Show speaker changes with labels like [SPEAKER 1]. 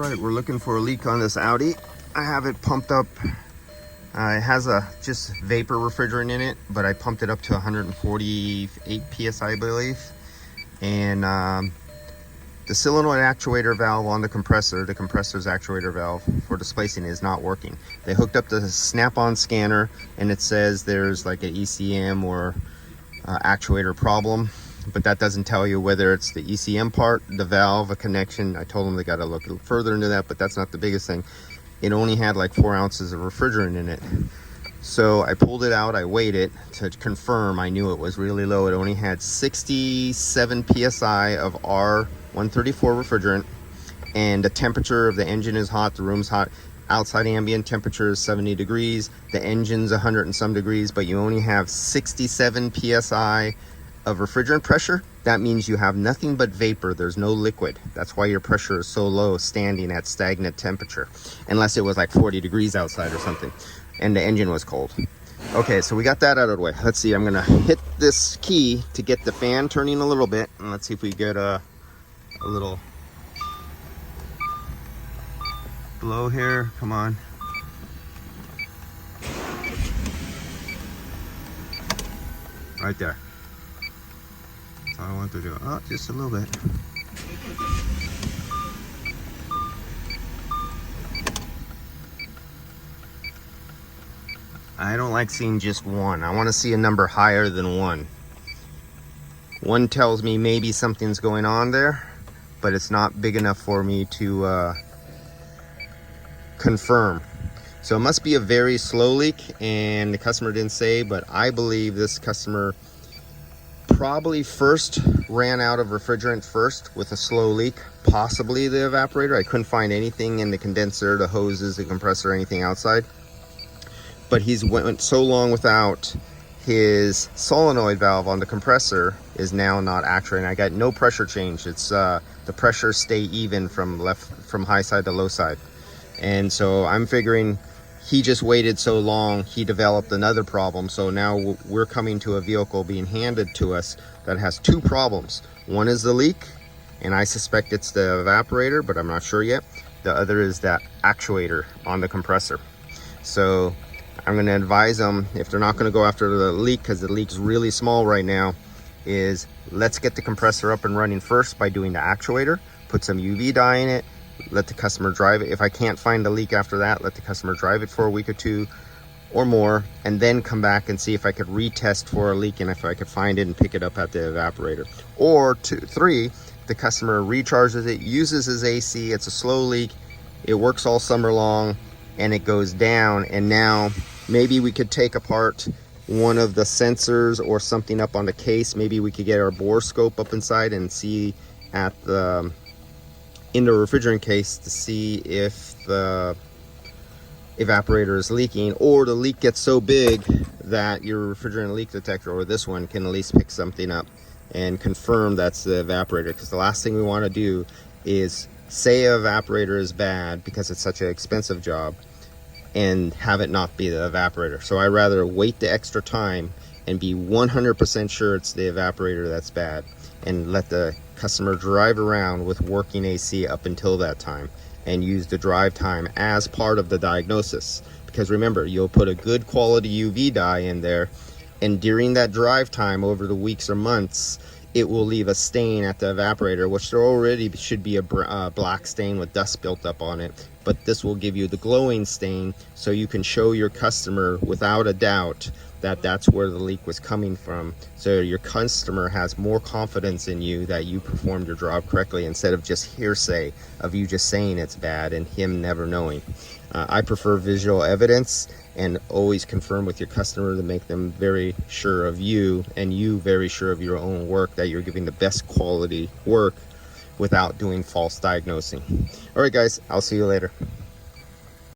[SPEAKER 1] right, we're looking for a leak on this Audi. I have it pumped up. It has a just vapor refrigerant in it, but I pumped it up to 148 psi, I believe. And the solenoid actuator valve on the compressor's actuator valve for displacing is not working. They hooked up the snap-on scanner, and it says there's like an ECM or actuator problem, but that doesn't tell you whether it's the ECM part, the valve, a connection. I told them they got to look further into that, but that's not the biggest thing. It only had like 4 ounces of refrigerant in it. So I pulled it out, I weighed it to confirm. I knew it was really low. It only had 67 psi of R134 refrigerant, and the temperature of the engine is hot, the room's hot. Outside ambient temperature is 70 degrees, the engine's 100 and some degrees, but you only have 67 psi of refrigerant pressure. That means you have nothing but vapor. There's no liquid. That's why your pressure is so low, standing at stagnant temperature, unless it was like 40 degrees outside or something and the engine was cold. Okay, so we got that out of the way. Let's see, I'm gonna hit this key to get the fan turning a little bit, and let's see if we get a little blow here. Come on. Right there. That's all I want to do. Oh, just a little bit. I don't like seeing just one. I want to see a number higher than one. One tells me maybe something's going on there, but it's not big enough for me to confirm. So it must be a very slow leak, and the customer didn't say, but I believe this customer probably first ran out of refrigerant first with a slow leak, possibly the evaporator. I couldn't find anything in the condenser, the hoses, the compressor, anything outside. But he's went so long without his solenoid valve on the compressor is now not actuating. I got no pressure change. It's the pressure stay even from high side to low side. And so I'm figuring he just waited so long, he developed another problem. So now we're coming to a vehicle being handed to us that has 2 problems. One is the leak, and I suspect it's the evaporator, but I'm not sure yet. The other is that actuator on the compressor. So I'm going to advise them, if they're not going to go after the leak, because the leak's really small right now, is let's get the compressor up and running first by doing the actuator, put some UV dye in it, let the customer drive it. If I can't find the leak after that, let the customer drive it for a week or 2 or more, and then come back and see if I could retest for a leak and if I could find it and pick it up at the evaporator. Or 3, the customer recharges it, uses his AC, it's a slow leak, it works all summer long, and it goes down, and now maybe we could take apart one of the sensors or something up on the case. Maybe we could get our bore scope up inside and see at the in the refrigerant case to see if the evaporator is leaking, or the leak gets so big that your refrigerant leak detector, or this one, can at least pick something up and confirm that's the evaporator. Because the last thing we want to do is say an evaporator is bad because it's such an expensive job and have it not be the evaporator. So I rather wait the extra time and be 100% sure it's the evaporator that's bad, and let the customer drive around with working AC up until that time and use the drive time as part of the diagnosis. Because remember, you'll put a good quality UV dye in there, and during that drive time over the weeks or months, it will leave a stain at the evaporator, which there already should be a black stain with dust built up on it. But this will give you the glowing stain, so you can show your customer without a doubt that that's where the leak was coming from. So your customer has more confidence in you that you performed your job correctly, instead of just hearsay of you just saying it's bad and him never knowing. I prefer visual evidence, and always confirm with your customer to make them very sure of you, and you very sure of your own work, that you're giving the best quality work without doing false diagnosing. All right, guys, I'll see you later.